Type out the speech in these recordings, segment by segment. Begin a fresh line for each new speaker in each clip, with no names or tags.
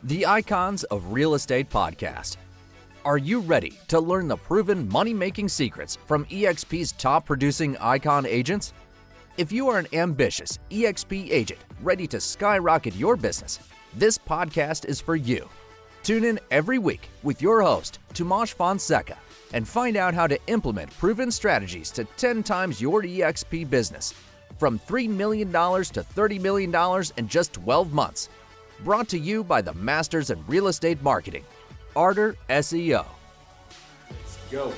The Icons of Real Estate podcast. Are you ready to learn the proven money-making secrets from eXp's top-producing icon agents? If you are an ambitious eXp agent ready to skyrocket your business, this podcast is for you. Tune in every week with your host, Tomasz Fonseca, and find out how to implement proven strategies to 10 times your eXp business, from $3 million to $30 million in just 12 months. Brought to you by the Masters in Real Estate Marketing, Arter SEO.
Let's go.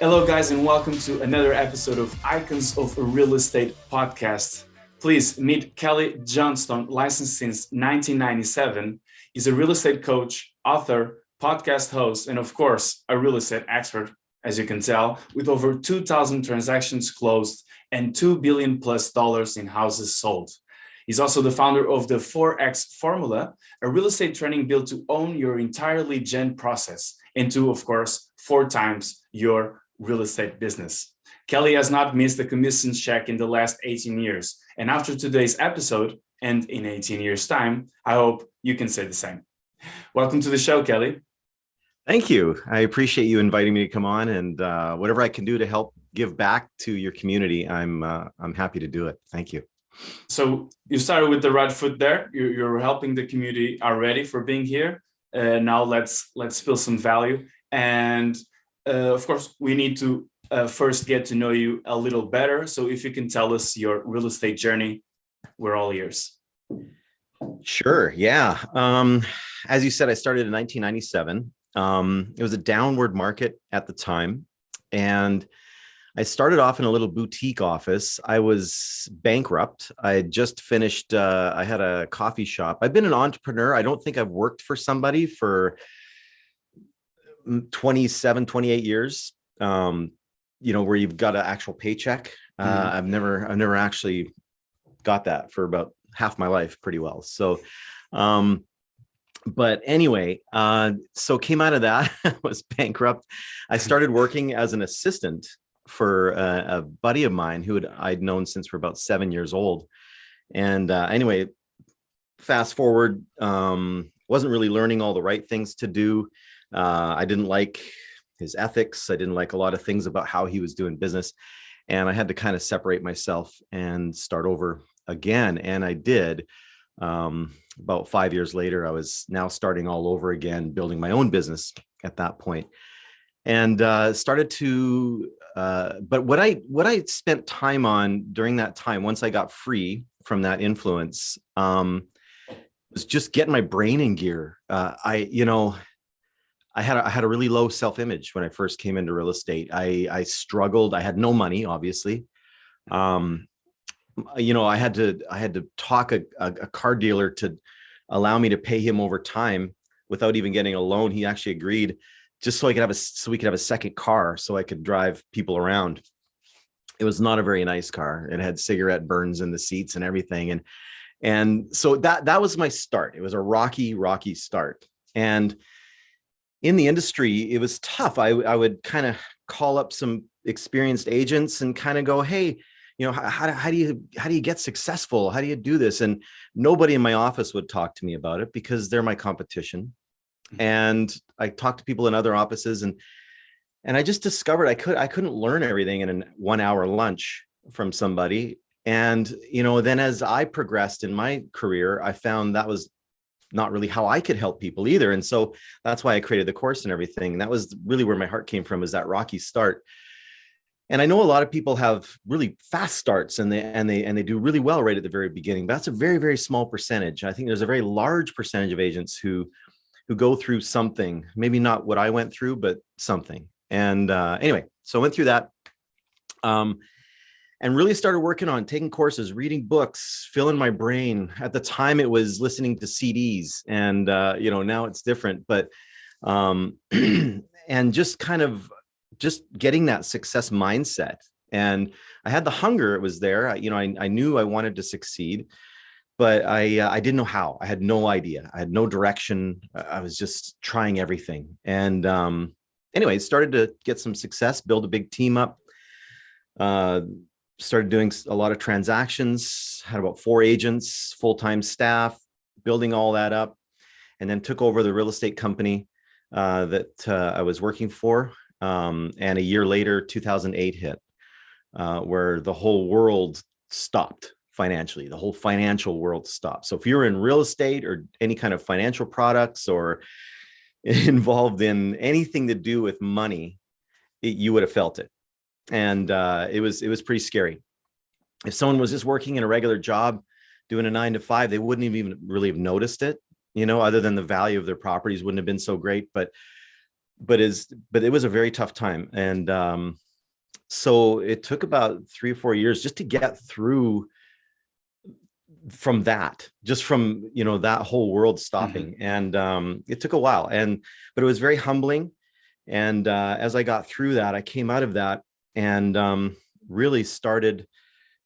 Hello, guys, and welcome to another episode of Icons of Real Estate podcast. Please meet Kelly Johnston, licensed since 1997. He's a real estate coach, author, podcast host, and of course, a real estate expert, as you can tell, with over 2,000 transactions closed and $2 billion plus in houses sold. He's also the founder of the 4X Formula, a real estate training built to own your entire lead gen process and to, of course, 4 times your real estate business. Kelly has not missed a commission check in the last 18 years. And after today's episode, and in 18 years' time, I hope you can say the same. Welcome to the show, Kelly.
Thank you. I appreciate you inviting me to come on, and whatever I can do to help give back to your community, I'm happy to do it. Thank you.
So you started with the right foot there. You're helping the community already for being here. Now let's spill some value. And of course, we need to first get to know you a little better. So if you can tell us your real estate journey, we're all ears.
Sure. Yeah. As you said, I started in 1997. It was a downward market at the time. And I started off in a little boutique office. I was bankrupt. I had just finished, I had a coffee shop. I've been an entrepreneur. I don't think I've worked for somebody for 27, 28 years, where you've got an actual paycheck. I've never actually got that for about half my life pretty well. So, but anyway, so came out of that, was bankrupt. I started working as an assistant for a buddy of mine who I'd known since we're about 7 years old. And anyway, fast forward, wasn't really learning all the right things to do. I didn't like his ethics. I didn't like a lot of things about how he was doing business. And I had to kind of separate myself and start over again. And I did. About 5 years later, I was now starting all over again, building my own business at that point. And started to, but what I spent time on during that time, once I got free from that influence, was just getting my brain in gear. I had a really low self-image when I first came into real estate. I struggled. I had no money, obviously. I had to talk a car dealer to allow me to pay him over time without even getting a loan. He actually agreed, just so we could have a second car so I could drive people around. It was not a very nice car. It had cigarette burns in the seats and everything. And so that was my start. It was a rocky start. And in the industry, it was tough. I would kind of call up some experienced agents and kind of go, hey, how do you get successful? How do you do this? And nobody in my office would talk to me about it because they're my competition. And I talked to people in other offices, and I just discovered I couldn't learn everything in a 1 hour lunch from somebody. And, then as I progressed in my career, I found that was not really how I could help people either. And so that's why I created the course and everything. And that was really where my heart came from, is that rocky start. And I know a lot of people have really fast starts and they do really well right at the very beginning, but that's a very, very small percentage. I think there's a very large percentage of agents who go through something, maybe not what I went through, but something. And anyway, so I went through that and really started working on taking courses, reading books, filling my brain. At the time, it was listening to CDs, and now it's different. But and just getting that success mindset. And I had the hunger; it was there. I knew I wanted to succeed, but I didn't know how. I had no idea. I had no direction. I was just trying everything. And anyway, started to get some success, build a big team up, started doing a lot of transactions, had about 4 agents, full-time staff, building all that up. and then took over the real estate company that I was working for. And a year later, 2008 hit, where the whole world stopped financially. The whole financial world stopped. So if you're in real estate or any kind of financial products or involved in anything to do with money, you would have felt it. And it was pretty scary. If someone was just working in a regular job, doing a 9 to 5, they wouldn't even really have noticed it, other than the value of their properties wouldn't have been so great. But it was a very tough time. And so it took about 3 or 4 years just to get through from that, that whole world stopping. And it took a while, but it was very humbling. And as I got through that, I came out of that and really started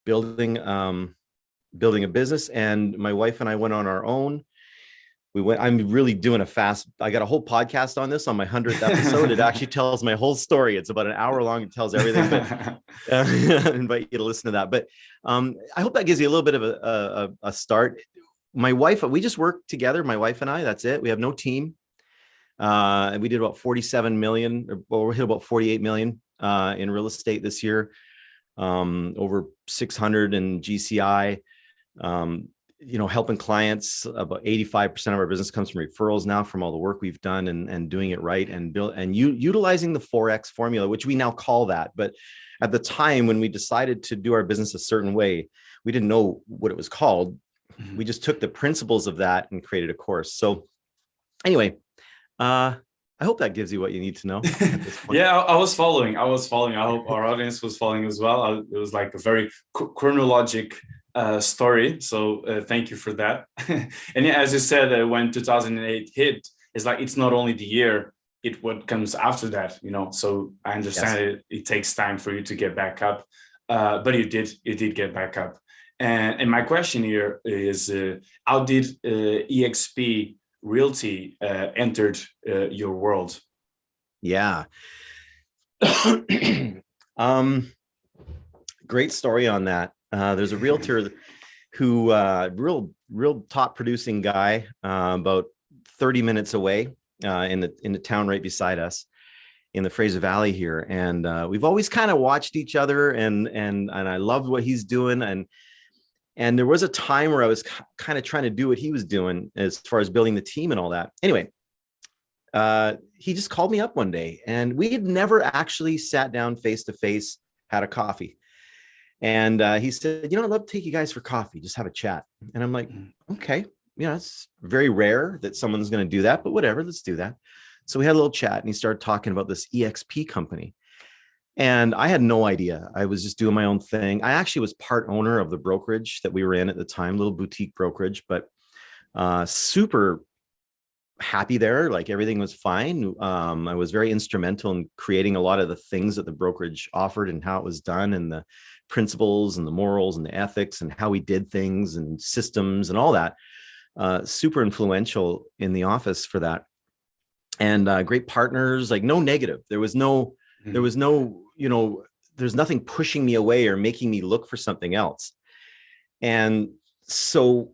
building a business. And my wife and I went on our own. I'm really doing I got a whole podcast on this on my 100th episode. It actually tells my whole story. It's about an hour long. It tells everything, but I invite you to listen to that. But I hope that gives you a little bit of a start. My wife, we just work together, my wife and I, that's it. We have no team. And we did about 47 million, or we hit about 48 million in real estate this year, over 600 in GCI. Helping clients. About 85% of our business comes from referrals now, from all the work we've done and doing it right and utilizing the 4X formula, which we now call that. But at the time when we decided to do our business a certain way, we didn't know what it was called. We just took the principles of that and created a course. So anyway, I hope that gives you what you need to know at this point.
Yeah, I was following. I hope our audience was following as well. It was like a very chronologic story. So thank you for that. And yeah, as you said, when 2008 hit, it's like, it's not only the year, it what comes after that, so I understand it takes time for you to get back up. But you did get back up. And my question here is, how did EXP Realty entered your world?
Yeah. Great story on that. There's a realtor who real top producing guy, about 30 minutes away, in the town right beside us in the Fraser Valley here. And we've always kind of watched each other, and I loved what he's doing. And there was a time where I was kind of trying to do what he was doing as far as building the team and all that. Anyway, he just called me up one day, and we had never actually sat down face to face, had a coffee. And he said, I'd love to take you guys for coffee, just have a chat. And I'm like, okay, it's very rare that someone's going to do that, but whatever, let's do that. So we had a little chat, and he started talking about this EXP company. And I had no idea. I was just doing my own thing. I actually was part owner of the brokerage that we were in at the time, little boutique brokerage, but super happy there. Like, everything was fine. I was very instrumental in creating a lot of the things that the brokerage offered and how it was done, and the principles and the morals and the ethics and how we did things and systems and all that. Super influential in the office for that. And great partners, like no negative. There's nothing pushing me away or making me look for something else. And so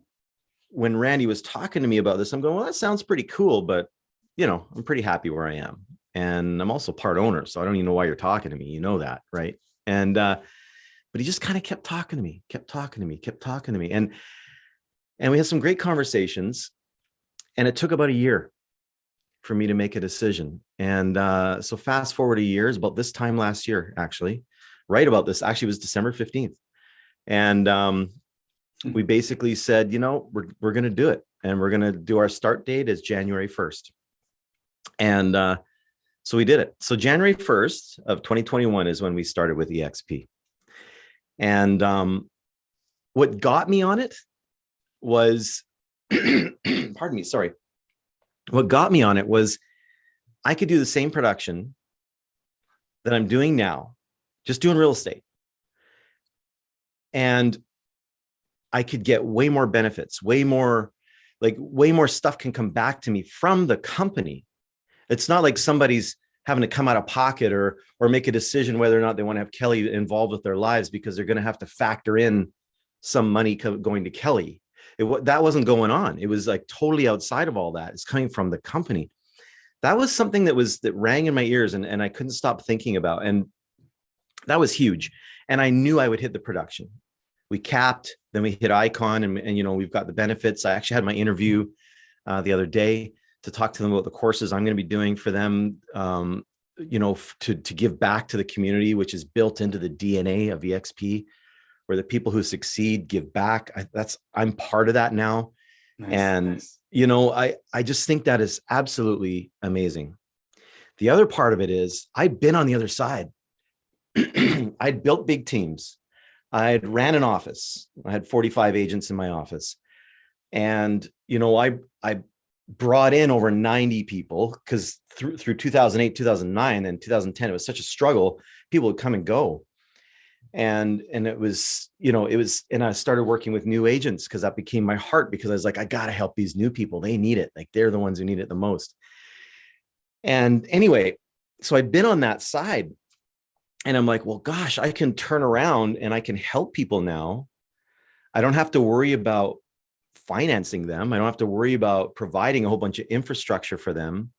when Randy was talking to me about this, I'm going, well, that sounds pretty cool, but I'm pretty happy where I am. And I'm also part owner, so I don't even know why you're talking to me. That, right? And but he just kind of kept talking to me. And we had some great conversations, and it took about a year for me to make a decision. And so fast forward a year, is about this time last year, actually, right about this, actually it was December 15th. And we basically said, we're going to do it. And we're going to do our start date as January 1st. And so we did it. So January 1st of 2021 is when we started with EXP. And what got me on it was, pardon me, sorry. What got me on it was I could do the same production that I'm doing now, just doing real estate. And I could get way more benefits, way more stuff can come back to me from the company. It's not like somebody's having to come out of pocket or make a decision whether or not they want to have Kelly involved with their lives, because they're going to have to factor in some money going to Kelly. That wasn't going on. It was like totally outside of all that. It's coming from the company. That was something that rang in my ears, and I couldn't stop thinking about. And that was huge. And I knew I would hit the production. We capped, then we hit Icon, and we've got the benefits. I actually had my interview the other day to talk to them about the courses I'm going to be doing for them, to give back to the community, which is built into the DNA of EXP, where the people who succeed give back. I'm part of that now. Nice. I just think that is absolutely amazing. The other part of it is I'd been on the other side. I'd built big teams. I'd ran an office. I had 45 agents in my office. And, I brought in over 90 people, because through 2008, 2009, and 2010, it was such a struggle. People would come and go. And it was, and I started working with new agents, because that became my heart, because I was like, I got to help these new people. They need it. Like, they're the ones who need it the most. And anyway, so I'd been on that side, and I'm like, well, gosh, I can turn around and I can help people now. I don't have to worry about financing them. I don't have to worry about providing a whole bunch of infrastructure for them.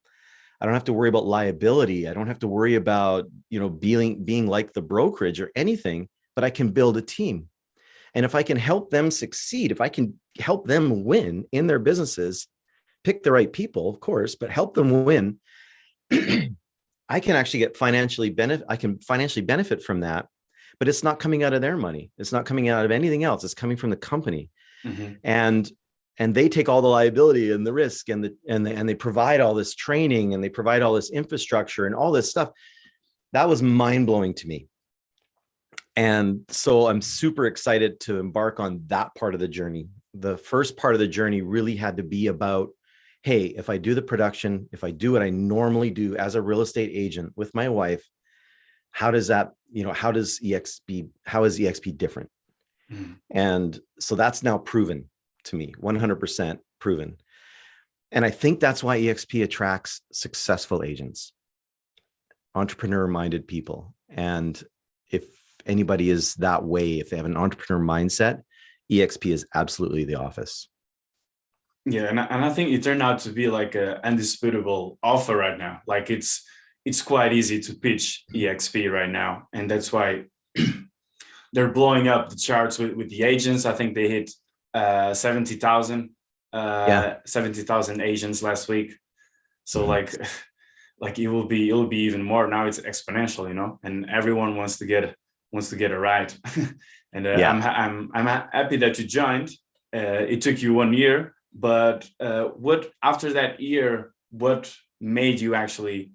I don't have to worry about liability. I don't have to worry about, being like the brokerage or anything, but I can build a team. And if I can help them succeed, if I can help them win in their businesses, pick the right people, of course, but help them win, I can actually get financially benefit from that, but it's not coming out of their money. It's not coming out of anything else. It's coming from the company. Mm-hmm. And they take all the liability and the risk, and they provide all this training, and they provide all this infrastructure and all this stuff. That was mind-blowing to me. And so I'm super excited to embark on that part of the journey. The first part of the journey really had to be about, hey, if I do the production, if I do what I normally do as a real estate agent with my wife, how is EXP different? Mm. And so that's now proven to me, 100% proven. And I think that's why EXP attracts successful agents, entrepreneur-minded people. And if anybody is that way, if they have an entrepreneur mindset, EXP is absolutely the office.
Yeah, and I think it turned out to be like an undisputable offer right now. Like, it's quite easy to pitch EXP right now, and that's why they're blowing up the charts with the agents. I think they hit 70,000 agents last week. So mm-hmm. like it will be even more. Now it's exponential, and everyone wants to get a ride. And I'm happy that you joined. It took you 1 year. But what after that year, what made you actually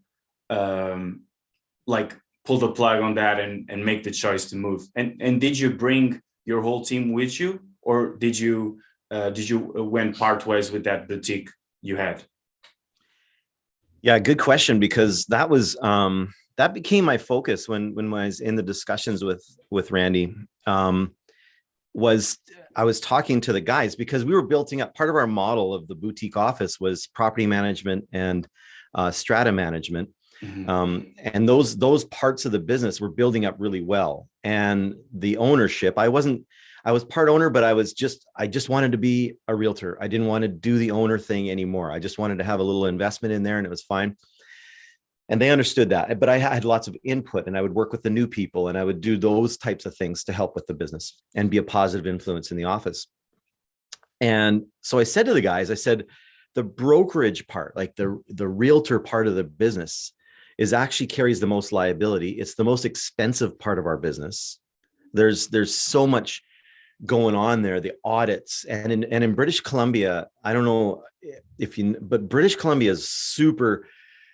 pull the plug on that and make the choice to move? And did you bring your whole team with you, or did you went part ways with that boutique you had?
Yeah, good question, because that was that became my focus when I was in the discussions with Randy. I was talking to the guys, because we were building up, part of our model of the boutique office was property management and strata management. Mm-hmm. And those parts of the business were building up really well. And the ownership, I was part owner, but I just wanted to be a realtor. I didn't want to do the owner thing anymore. I just wanted to have a little investment in there, and it was fine. And they understood that, but I had lots of input, and I would work with the new people, and I would do those types of things to help with the business and be a positive influence in the office. And so I said to the guys, I said, the brokerage part, like the realtor part of the business, is actually carries the most liability. It's the most expensive part of our business. There's so much going on there, the audits, and in British Columbia, I don't know but British Columbia is super.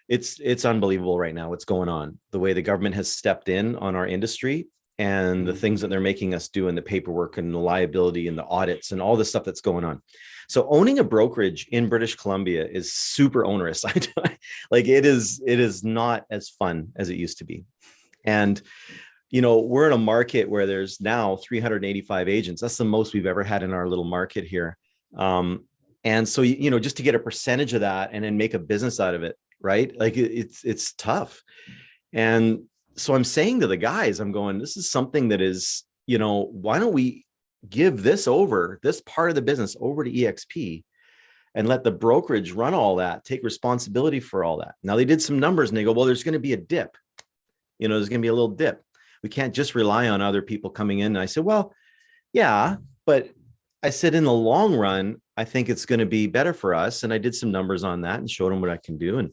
It's unbelievable right now what's going on, the way the government has stepped in on our industry, and the things that they're making us do, and the paperwork and the liability and the audits and all the stuff that's going on. So owning a brokerage in British Columbia is super onerous. Like, it is not as fun as it used to be. And we're in a market where there's now 385 agents. That's the most we've ever had in our little market here. And so, just to get a percentage of that and then make a business out of it, right? Like, it's tough. And so I'm saying to the guys, I'm going, this is something that is, why don't we give this part of the business over to EXP and let the brokerage run all that, take responsibility for all that. Now they did some numbers and they go, well, there's going to be a dip. There's going to be a little dip. We can't just rely on other people coming in. And I said, well, yeah, but I said, in the long run, I think it's going to be better for us. And I did some numbers on that and showed them what I can do. And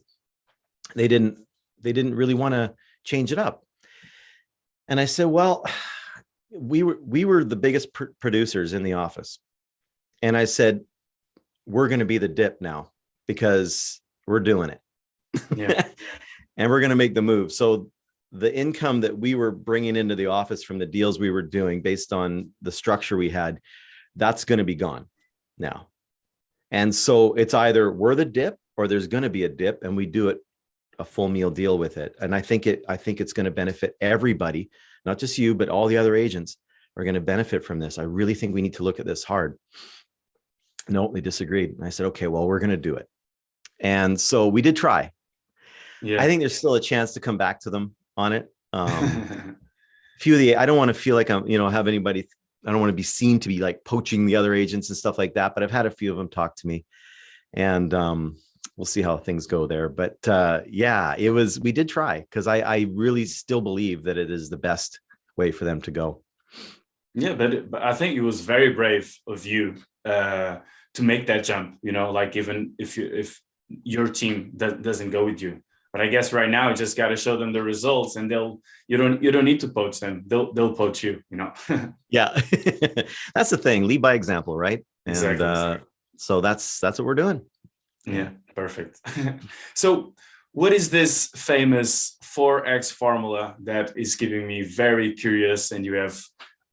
they didn't really want to change it up. And I said, well, we were the biggest producers in the office. And I said, we're going to be the dip now because we're doing it.
Yeah.
And we're going to make the move. So the income that we were bringing into the office from the deals we were doing based on the structure we had, that's going to be gone now. And so it's either we're the dip or there's going to be a dip, and we do it a full meal deal with it. And I think it's going to benefit everybody, not just you, but all the other agents are going to benefit from this. I really think we need to look at this hard. No, they disagreed. And I said, okay, well, we're going to do it. And so we did try.
Yeah.
I think there's still a chance to come back to them on it. Few of the, I don't want to feel like I'm, have anybody, I don't want to be seen to be like poaching the other agents and stuff like that, but I've had a few of them talk to me, and we'll see how things go there. But yeah, we did try, because I really still believe that it is the best way for them to go.
Yeah, but I think it was very brave of you to make that jump, like even if your team doesn't go with you. But I guess right now you just got to show them the results, and you don't need to poach them. They'll poach you,
Yeah, that's the thing. Lead by example, right? And
exactly.
So that's what we're doing.
Yeah, perfect. So what is this famous 4X formula that is keeping me very curious, and you have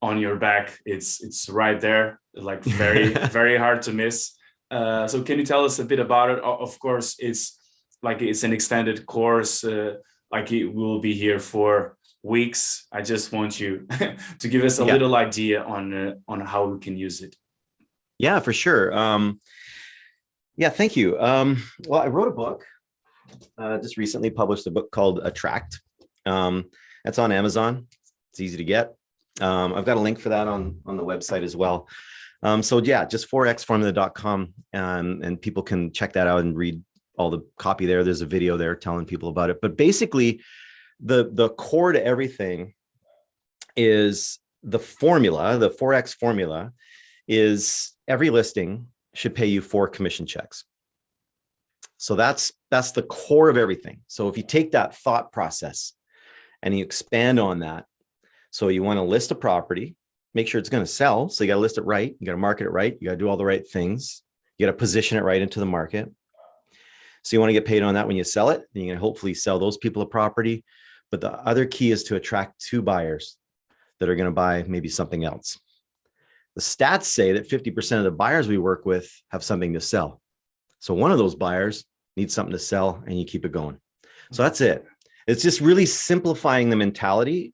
on your back? It's right there, like very, very hard to miss. So can you tell us a bit about it? Of course, it's an extended course, like it will be here for weeks. I just want you to give us a little idea on how we can use it.
Yeah, for sure. Yeah, thank you. Well, I wrote a book, just recently published a book called Attract. That's on Amazon. It's easy to get. I've got a link for that on the website as well. So yeah, just 4xformula.com, and people can check that out and read all the copy there. There's a video there telling people about it. But basically, the core to everything is the formula. The 4X formula is every listing should pay you 4 commission checks. So that's the core of everything. So if you take that thought process and you expand on that, so you want to list a property, make sure it's going to sell. So you got to list it right. You got to market it right. You got to do all the right things. You got to position it right into the market. So you want to get paid on that when you sell it. Then you can hopefully sell those people a property. But the other key is to attract 2 buyers that are going to buy maybe something else. The stats say that 50% of the buyers we work with have something to sell. So one of those buyers needs something to sell, and you keep it going. So that's it. It's just really simplifying the mentality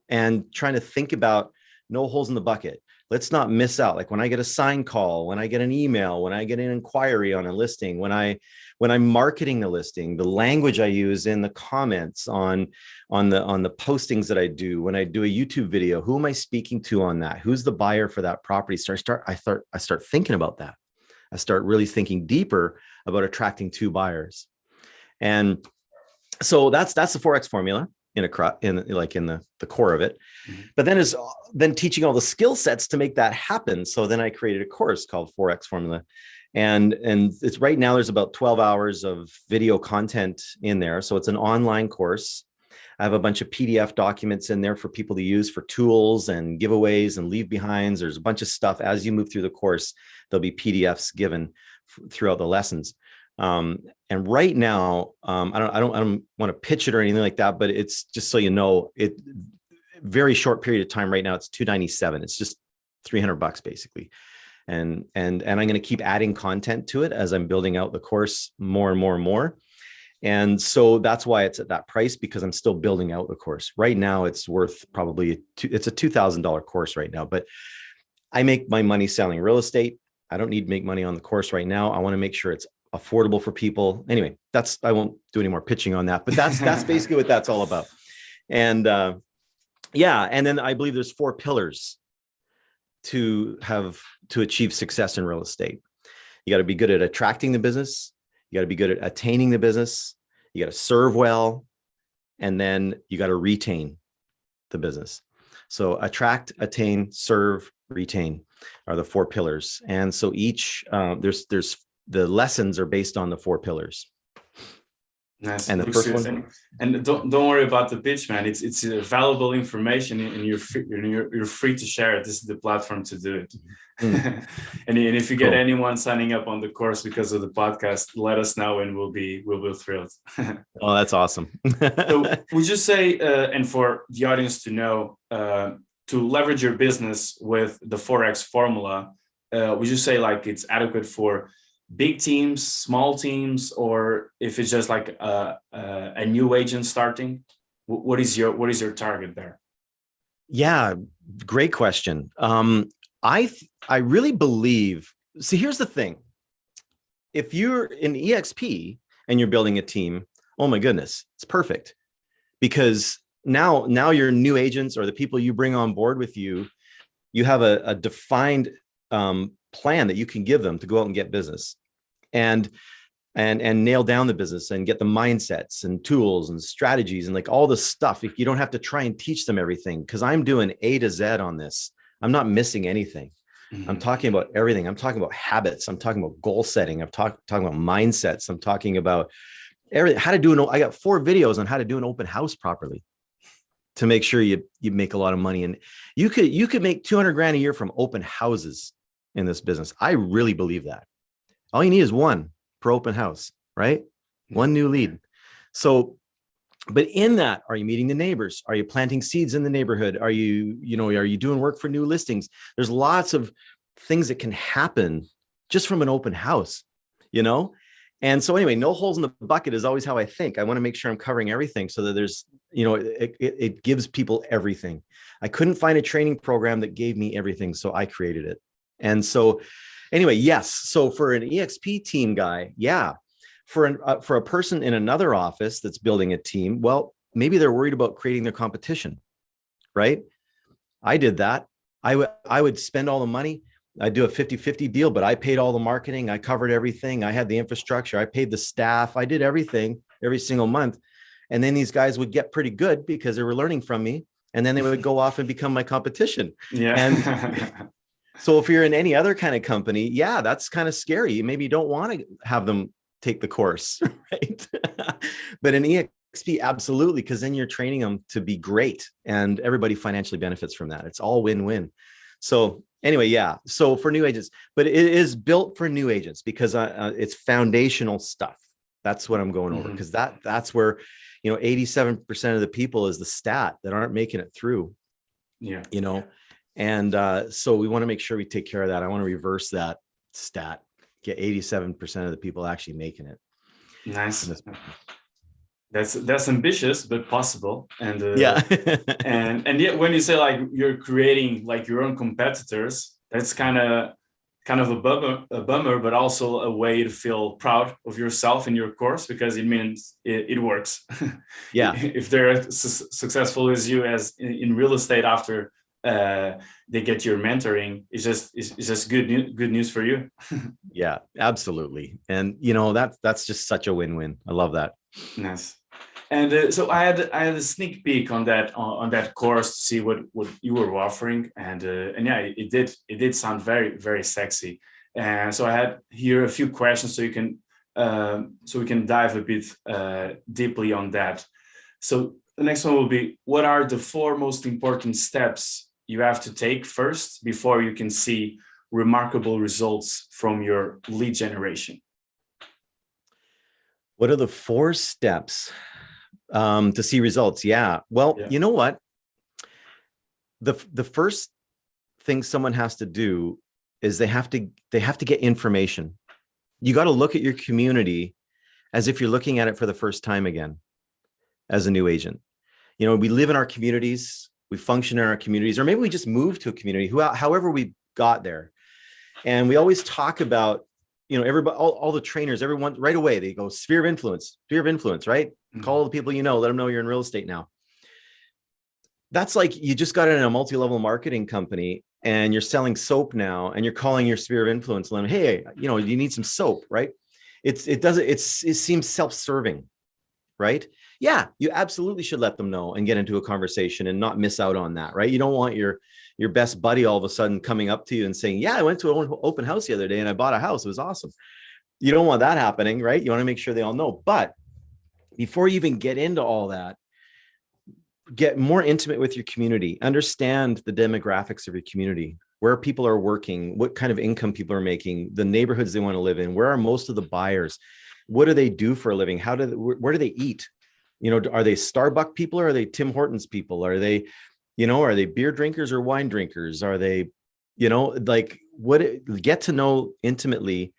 and trying to think about no holes in the bucket. Let's not miss out. Like when I get a sign call, when I get an email, when I get an inquiry on a listing, when I'm marketing the listing, the language I use in the comments on the postings that I do, when I do a YouTube video, who am I speaking to on that? Who's the buyer for that property? So I start thinking about that. I start really thinking deeper about attracting 2 buyers. And so that's the 4X formula in the core of it.
Mm-hmm.
But then teaching all the skill sets to make that happen. So then I created a course called 4X formula. And it's right now there's about 12 hours of video content in there. So it's an online course. I have a bunch of PDF documents in there for people to use for tools and giveaways and leave behinds. There's a bunch of stuff. As you move through the course, there'll be PDFs given throughout the lessons. And right now, I don't want to pitch it or anything like that, but it's just so you know, it very short period of time right now, it's $297. It's just $300 basically. And I'm going to keep adding content to it as I'm building out the course more and more and more. And so that's why it's at that price, because I'm still building out the course. Right now, it's worth probably it's a $2,000 course right now, but I make my money selling real estate. I don't need to make money on the course right now. I want to make sure it's affordable for people. Anyway, I won't do any more pitching on that, but that's basically what that's all about. And yeah, and then I believe there's 4 pillars to achieve success in real estate. You got to be good at attracting the business. You got to be good at attaining the business. You got to serve well, and then you got to retain the business. So attract, attain, serve, retain are the 4 pillars. And so each there's the lessons are based on the 4 pillars.
Nice.
And the first one,
and don't worry about the pitch, man. It's valuable information, and you're free to share it. This is the platform to do it. And if you get anyone signing up on the course because of the podcast, let us know, and we'll be thrilled.
Oh, that's awesome.
So would you say, and for the audience to know, to leverage your business with the 4X formula, would you say like it's adequate for big teams, small teams, or if it's just like a new agent starting? What is your target there?
Yeah, great question. I really believe, see, here's the thing. If you're in EXP and you're building a team, oh my goodness, it's perfect. Because now your new agents or the people you bring on board with you, you have a defined plan that you can give them to go out and get business and nail down the business and get the mindsets and tools and strategies and like all the stuff. If you don't have to try and teach them everything, because I'm doing A to Z on this. I'm not missing anything. Mm-hmm. I'm talking about everything. I'm talking about habits. I'm talking about goal setting. I'm talking about mindsets. I'm talking about everything. How to do I got 4 videos on how to do an open house properly to make sure you make a lot of money. And you could make 200 grand a year from open houses in this business. I really believe that. All you need is 1 per open house, right? 1 new lead. So, but in that, are you meeting the neighbors? Are you planting seeds in the neighborhood? Are you doing work for new listings? There's lots of things that can happen just from an open house, And so anyway, no holes in the bucket is always how I think. I want to make sure I'm covering everything so that there's, it gives people everything. I couldn't find a training program that gave me everything, so I created it. And so anyway, yes. So for an EXP team guy, yeah. For a person in another office that's building a team, well, maybe they're worried about creating their competition, right? I did that. I would spend all the money. I'd do a 50-50 deal, but I paid all the marketing. I covered everything. I had the infrastructure. I paid the staff. I did everything every single month. And then these guys would get pretty good because they were learning from me. And then they would go off and become my competition. Yeah. And so if you're in any other kind of company, yeah, that's kind of scary. Maybe you don't want to have them take the course, right? But in EXP, absolutely, because then you're training them to be great and everybody financially benefits from that. It's all win-win. So anyway, yeah. So for new agents, but it is built for new agents because it's foundational stuff. That's what I'm going over, because that's where, 87% of the people is the stat that aren't making it through. Yeah. And so we want to make sure we take care of that. I want to reverse that stat. Get 87% of the people actually making it. Nice.
That's ambitious, but possible. And
yeah.
and yet when you say like you're creating like your own competitors, that's kind of a bummer, but also a way to feel proud of yourself in your course, because it means it works.
Yeah.
If they're as successful as you as in real estate after they get your mentoring, it's just good news for you.
Yeah, absolutely. And that's just such a win-win. I love that.
Nice. And so I had a sneak peek on that course to see what you were offering, and yeah, it did sound very, very sexy. And so I had here a few questions so we can dive a bit deeply on that. So the next one will be, what are the 4 most important steps you have to take first before you can see remarkable results from your lead generation?
What are the 4 steps to see results? Yeah. Well, you know what? The first thing someone has to do is they have to get information. You got to look at your community as if you're looking at it for the first time again as a new agent. We live in our communities. We function in our communities, or maybe we just moved to a community, however we got there. And we always talk about, everybody, all the trainers, everyone right away, they go sphere of influence, right? Mm-hmm. Call all the people let them know you're in real estate now. That's like you just got in a multi-level marketing company and you're selling soap now, and you're calling your sphere of influence, and hey, you need some soap, right? It seems self-serving, right? Yeah, you absolutely should let them know and get into a conversation and not miss out on that, right? You don't want your best buddy all of a sudden coming up to you and saying, yeah, I went to an open house the other day and I bought a house. It was awesome. You don't want that happening, right? You want to make sure they all know. But before you even get into all that, get more intimate with your community, understand the demographics of your community, where people are working, what kind of income people are making, the neighborhoods they want to live in, where are most of the buyers, what do they do for a living, where do they eat? Are they Starbucks people or are they Tim Hortons people? Are they beer drinkers or wine drinkers? Are they, get to know intimately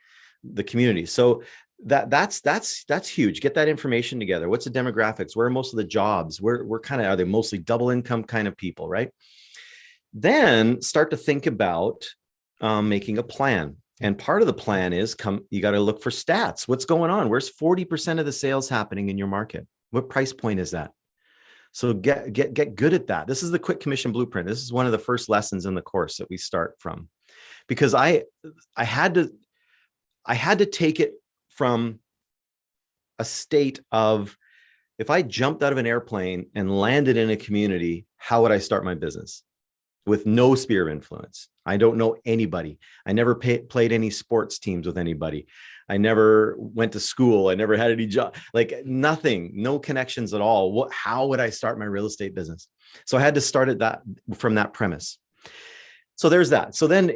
the community. So that's huge. Get that information together. What's the demographics? Where are most of the jobs? Are they mostly double income kind of people, right? Then start to think about making a plan. And part of the plan is you got to look for stats. What's going on? Where's 40% of the sales happening in your market? What price point is that? So get good at that. This is the quick commission blueprint. This is one of the first lessons in the course that we start from, because I had to take it from a state of, if I jumped out of an airplane and landed in a community, how would I start my business? With no sphere of influence. I don't know anybody. I never played any sports teams with anybody. I never went to school. I never had any job, like nothing, no connections at all. How would I start my real estate business? So I had to start from that premise. So there's that. So then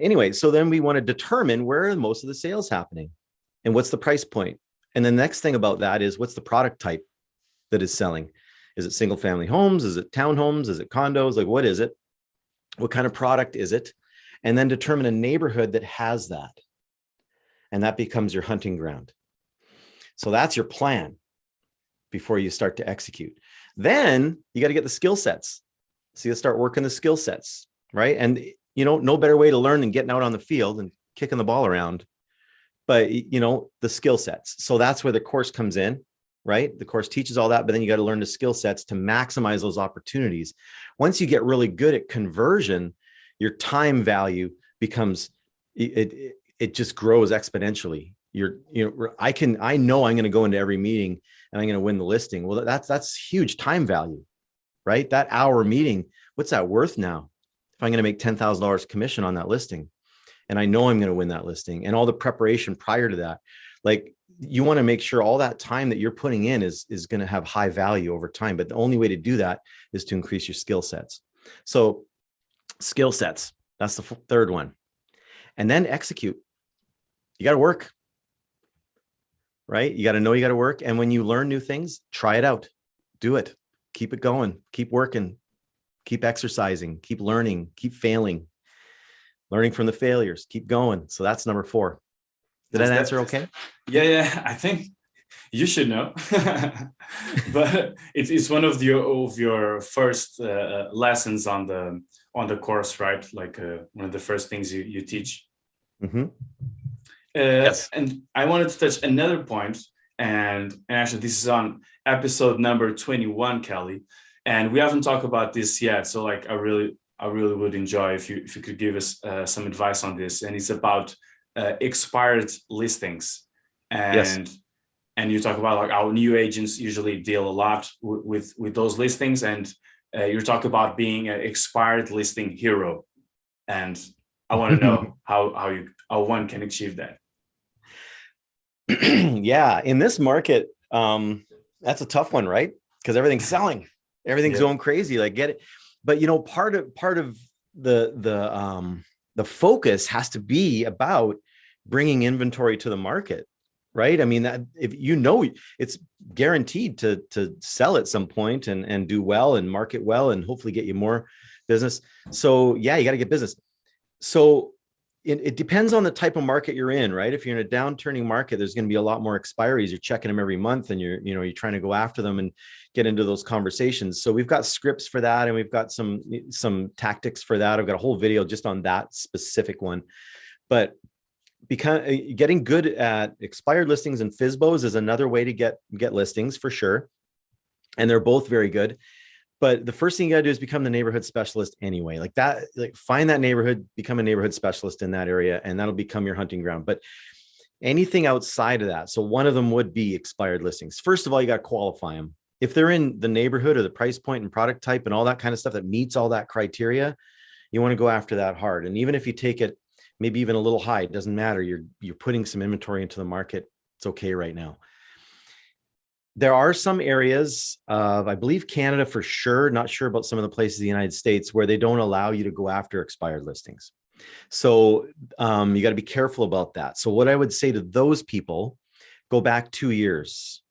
we want to determine where are most of the sales happening and what's the price point. And the next thing about that is, what's the product type that is selling? Is it single family homes? Is it townhomes? Is it condos? Like, what is it? What kind of product is it? And then determine a neighborhood that has that. And that becomes your hunting ground. So that's your plan before you start to execute. Then you got to get the skill sets. So you start working the skill sets, right? And no better way to learn than getting out on the field and kicking the ball around. But the skill sets. So that's where the course comes in, right? The course teaches all that, but then you got to learn the skill sets to maximize those opportunities. Once you get really good at conversion, your time value becomes, it just grows exponentially. I know I'm going to go into every meeting and I'm going to win the listing. Well, that's huge time value, right? That hour meeting, what's that worth now? If I'm going to make $10,000 commission on that listing, and I know I'm going to win that listing, and all the preparation prior to that, like, you want to make sure all that time that you're putting in is going to have high value over time. But the only way to do that is to increase your skill sets. So skill sets, that's the third one. And then execute. You got to work, right? You got to know you got to work. And when you learn new things, try it out, do it, keep it going, keep working, keep exercising, keep learning, keep failing, learning from the failures, keep going. So that's number 4. Did that answer okay?
Yeah, I think you should know. But it's one of your first lessons on the course, right? Like one of the first things you teach.
Mm-hmm.
Yes. And I wanted to touch another point, and actually this is on episode number 21, Kelly, and we haven't talked about this yet. So like I really would enjoy if you could give us some advice on this, and it's about expired listings, and
yes.
And you talk about like how new agents usually deal a lot with those listings, and you talk about being an expired listing hero, and I want to know how one can achieve that.
Yeah, in this market, that's a tough one, right? Because everything's selling, everything's going crazy. Like, get it, but part of the focus has to be about bringing inventory to the market, right? I mean, that if it's guaranteed to sell at some point and do well and market well and hopefully get you more business. So yeah, you got to get business. So it depends on the type of market you're in, right? If you're in a downturning market, there's going to be a lot more expiries. You're checking them every month, and you're trying to go after them and get into those conversations. So we've got scripts for that, and we've got some tactics for that. I've got a whole video just on that specific one. But getting good at expired listings and FSBOs is another way to get listings for sure, and they're both very good. But the first thing you got to do is become the neighborhood specialist anyway. Like that, like find that neighborhood, become a neighborhood specialist in that area, and that'll become your hunting ground. But anything outside of that, so one of them would be expired listings. First of all, you got to qualify them. If they're in the neighborhood or the price point and product type and all that kind of stuff that meets all that criteria, you want to go after that hard. And even if you take it maybe even a little high, it doesn't matter. You're putting some inventory into the market. It's okay right now. There are some areas of, I believe Canada for sure, not sure about some of the places in the United States, where they don't allow you to go after expired listings. So you got to be careful about that. So what I would say to those people, go back 2 years,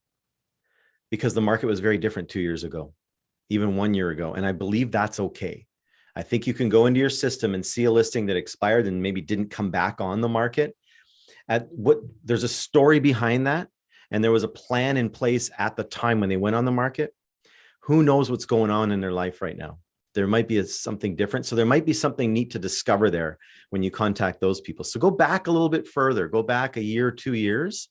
because the market was very different 2 years ago, even 1 year ago. And I believe that's okay. I think you can go into your system and see a listing that expired and maybe didn't come back on the market. There's a story behind that. And there was a plan in place at the time when they went on the market. Who knows what's going on in their life right now? There might be something different. So there might be something neat to discover there when you contact those people. So go back a little bit further, go back a year, 2 years,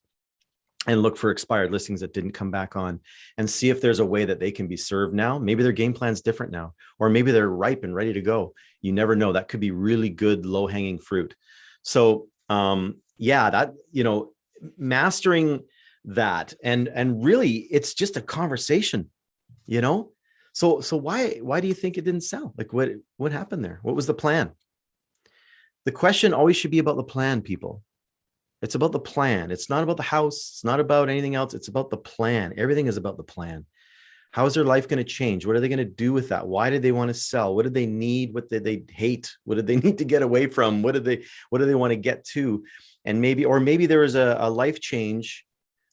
and look for expired listings that didn't come back on, and see if there's a way that they can be served now. Maybe their game plan's different now, or maybe they're ripe and ready to go. You never know. That could be really good low-hanging fruit. So mastering that, and really it's just a conversation, so why do you think it didn't sell? Like what happened there? What was the plan? The question always should be about the plan, people. It's about the plan. It's not about the house. It's not about anything else. It's about the plan. Everything is about the plan. How is their life going to change? What are they going to do with that? Why did they want to sell? What did they need? What did they hate? What did they need to get away from? What do they want to get to? And maybe there was a life change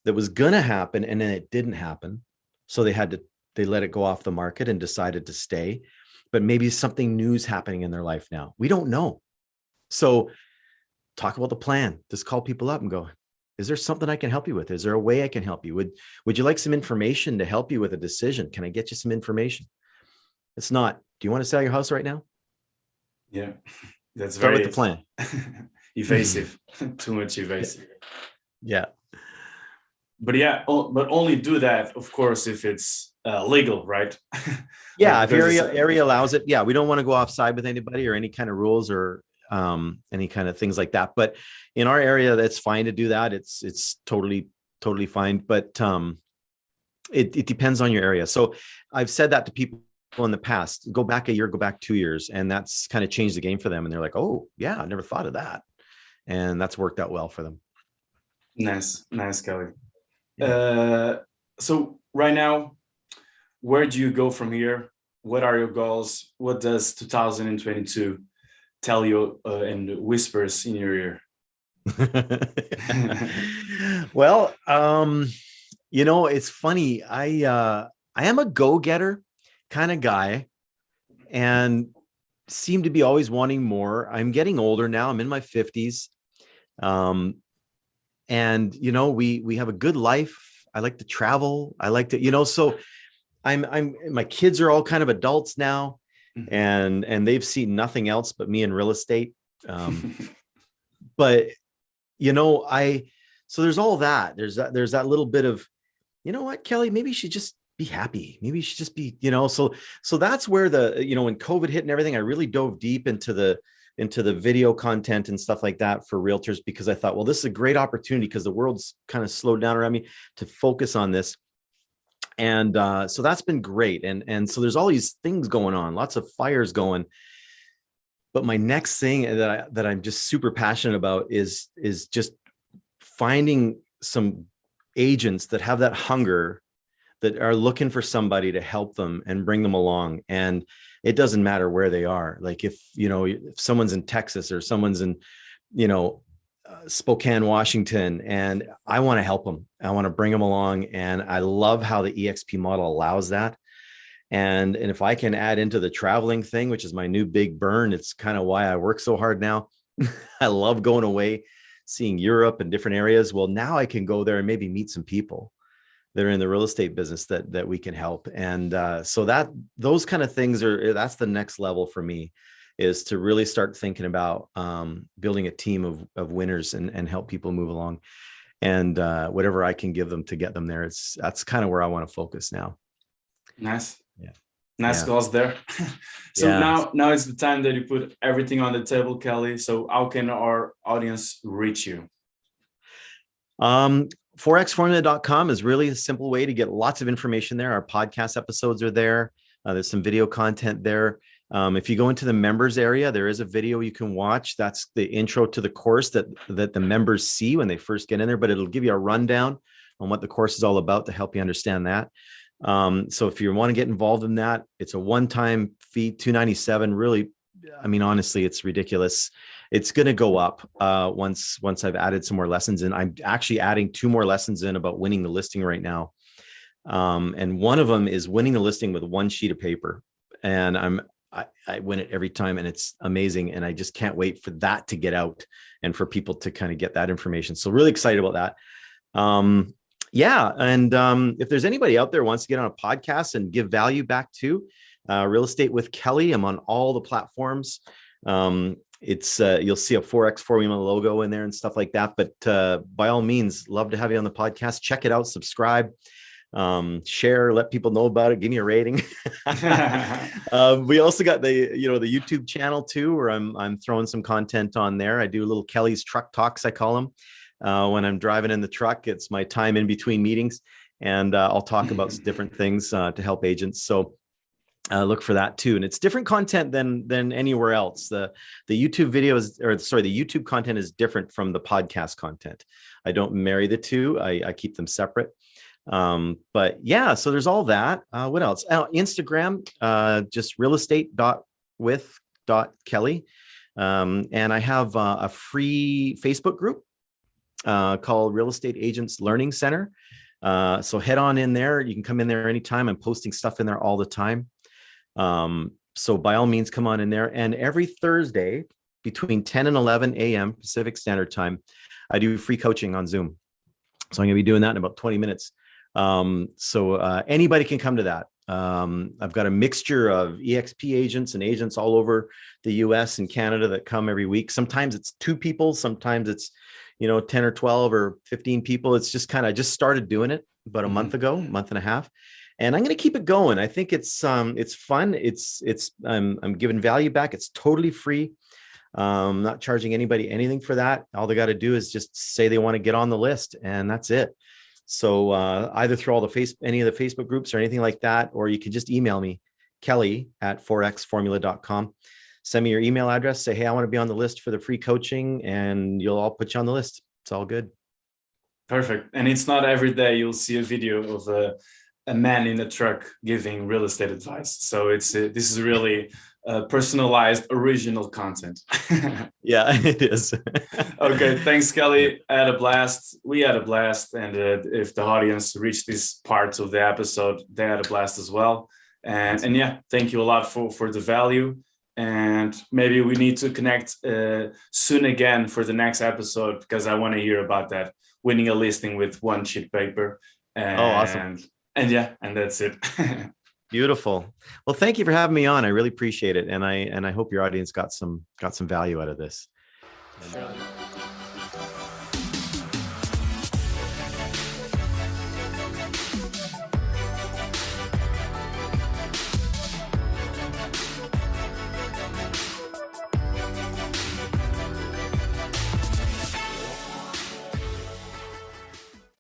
that was going to happen and then it didn't happen. So they let it go off the market and decided to stay. But maybe something new is happening in their life now. We don't know. So talk about the plan. Just call people up and go, is there something I can help you with? Is there a way I can help you? Would you like some information to help you with a decision? Can I get you some information? It's not, do you want to sell your house right now?
Yeah, that's
Start
very
with the plan.
evasive, too much evasive.
Yeah.
But but only do that, of course, if it's legal, right?
Yeah, if area allows it. Yeah, we don't want to go offside with anybody or any kind of rules or any kind of things like that. But in our area, that's fine to do that. It's totally fine. But it depends on your area. So I've said that to people in the past. Go back a year, go back 2 years, and that's kind of changed the game for them. And they're like, oh yeah, I never thought of that, and that's worked out well for them.
Nice, Kelly. So right now, where do you go from here? What are your goals? What does 2022 tell you and whispers in your ear?
Well, it's funny. I am a go-getter kind of guy and seem to be always wanting more. I'm getting older now. I'm in my 50s. And we have a good life. I like to travel. I like to, so my kids are all kind of adults now, and they've seen nothing else but me in real estate. But so there's all that. There's that little bit of, you know what, Kelly, maybe you should just be happy. Maybe you should just be, so that's where when COVID hit and everything, I really dove deep into the video content and stuff like that for realtors, because I thought, well, this is a great opportunity because the world's kind of slowed down around me to focus on this. And so that's been great. And so there's all these things going on, lots of fires going. But my next thing that I'm just super passionate about is just finding some agents that have that hunger, that are looking for somebody to help them and bring them along. And it doesn't matter where they are. Like if someone's in Texas or someone's in, Spokane, Washington, and I want to help them. I want to bring them along. And I love how the EXP model allows that. And if I can add into the traveling thing, which is my new big burn, it's kind of why I work so hard now. I love going away, seeing Europe and different areas. Well, now I can go there and maybe meet some people that are in the real estate business that we can help. And so those kind of things that's the next level for me, is to really start thinking about building a team of winners and help people move along, and whatever I can give them to get them there. That's kind of where I want to focus now.
Nice.
Yeah.
Nice
Yeah.
calls there. So
Yeah.
now it's the time that you put everything on the table, Kelly. So how can our audience reach you?
Forexformula.com is really a simple way to get lots of information there. Our podcast episodes are there. There's some video content there. If you go into the members area, there is a video you can watch. That's the intro to the course that the members see when they first get in there, but it'll give you a rundown on what the course is all about to help you understand that. So if you want to get involved in that, it's a one-time fee, $297. Really, I mean, honestly, it's ridiculous. It's going to go up once I've added some more lessons in. I'm actually adding 2 more lessons in about winning the listing right now. And one of them is winning the listing with 1 sheet of paper. And I win it every time, and it's amazing. And I just can't wait for that to get out and for people to kind of get that information. So really excited about that. Yeah. And if there's anybody out there who wants to get on a podcast and give value back to Real Estate with Kelly, I'm on all the platforms. It's you'll see a Forex Formula logo in there and stuff like that. But by all means, love to have you on the podcast. Check it out, subscribe, share, let people know about it, give me a rating. We also got the YouTube channel too, where I'm throwing some content on there. I do little Kelly's truck talks, I call them. When I'm driving in the truck, it's my time in between meetings, and I'll talk about different things to help agents. So look for that too. And it's different content than anywhere else. The YouTube videos, the YouTube content is different from the podcast content. I don't marry the two. I keep them separate. But yeah, so there's all that. What else? Instagram, just realestate.with.kelly. And I have a free Facebook group called Real Estate Agents Learning Center. So head on in there. You can come in there anytime. I'm posting stuff in there all the time. So by all means, come on in there. And every Thursday between 10 and 11 a.m. Pacific Standard Time, I do free coaching on Zoom. So I'm going to be doing that in about 20 minutes. So anybody can come to that. I've got a mixture of EXP agents and agents all over the US and Canada that come every week. Sometimes it's 2 people. Sometimes it's, 10 or 12 or 15 people. It's just I just started doing it about a month ago, month and a half. And I'm going to keep it going. I think it's fun. I'm giving value back. It's totally free. Not charging anybody anything for that. All they got to do is just say they want to get on the list, and that's it. So either through any of the Facebook groups or anything like that, or you can just email me, kelly@forexformula.com. Send me your email address. Say, hey, I want to be on the list for the free coaching, and I'll put you on the list. It's all good.
Perfect. And it's not every day you'll see a video of a man in a truck giving real estate advice. So this is really personalized, original content.
Yeah, it is.
Okay, thanks, Kelly. I had a blast. We had a blast. And if the audience reached this part of the episode, they had a blast as well. And yeah, thank you a lot for the value. And maybe we need to connect soon again for the next episode, because I want to hear about that, winning a listing with 1 sheet paper. And,
awesome.
And yeah, and that's it.
Beautiful. Well, thank you for having me on. I really appreciate it. And I hope your audience got some value out of this.
Sure.